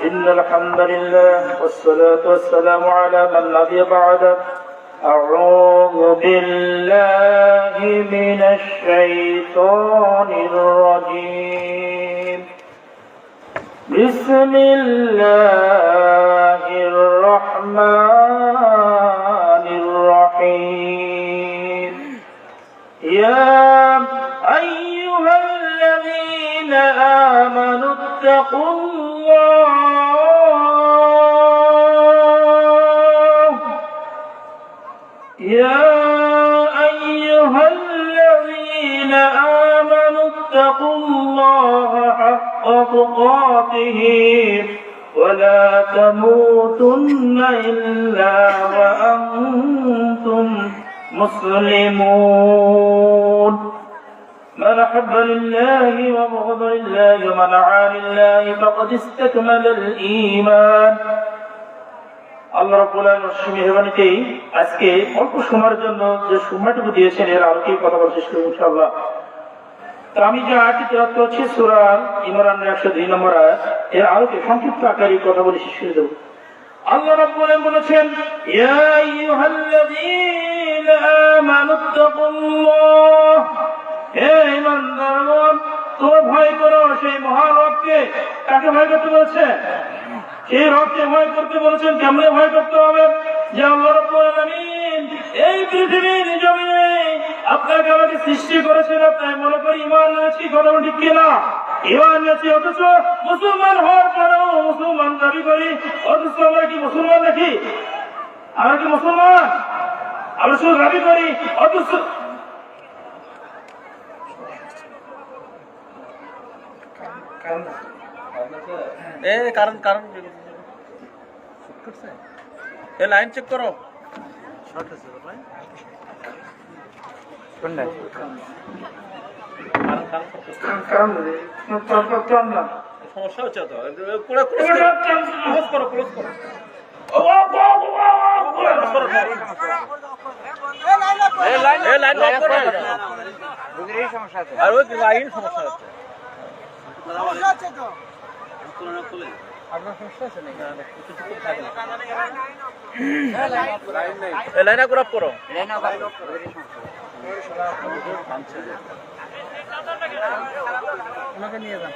إن الحمد لله والصلاة والسلام على من نبي بعد. أعوذ بالله من الشيطان الرجيم. بسم الله الرحمن الرحيم. يا أيها الذين آمنوا اتقوا الله. يا أيها الذين آمنوا اتقوا الله حق تقاته ولا تموتن إلا وأنتم مسلمون. من أحب لله وبغض لله ومن عاد لله فقد استكمل الإيمان. আল্লাহ রাব্বুল আলামিন মেহেরবানিতে আজকে অল্প সময়ের জন্য যে সময়টুকু দিয়েছেন এর আলোকে কথা বলার চেষ্টা করব ইনশাআল্লাহ। তো আমি যে আয়াতটি তেলাওয়াত করছি সূরা ইমরানের 102 নম্বর আয়াত, এর আলোকে সংক্ষিপ্ত আকারে কথা বলে শেষ করে দেব। আল্লাহ রাব্বুল আলামিন বলেছেন, ইয়া আইয়ুহাল্লাযীনা আমানুত্তাকুল্লাহ। হে ঈমানদারগণ, তোমরা ভয় করো সেই মহান রবকে। কাকে ভয় করতে বলেছেন? সেই রবকে ভয় করতে বলেছেন। কেমনে ভয় করতে হবে? যে আল্লাহ রাব্বুল আলামিন এই পৃথিবীর জমিনে আপনাকে আমাকে সৃষ্টি করেছেন, আপনি মনে করি ঈমান এনেছি, কথা ঠিক কিনা? ঈমান এনেছি, অথচ মুসলমান হওয়ার পরেও মুসলমান দাবি করি, অথচ আমরা কি মুসলমান নাকি? আমরা কি মুসলমান? আমরা শুধু দাবি করি, অথচ লাইন চেক করো। সমস্যা হচ্ছে তো, ক্লোজ করো, ক্লোজ করো। আর ওই লাইন সমস্যা হচ্ছে। লাইন আপ করো। ওনাকে নিয়ে যান।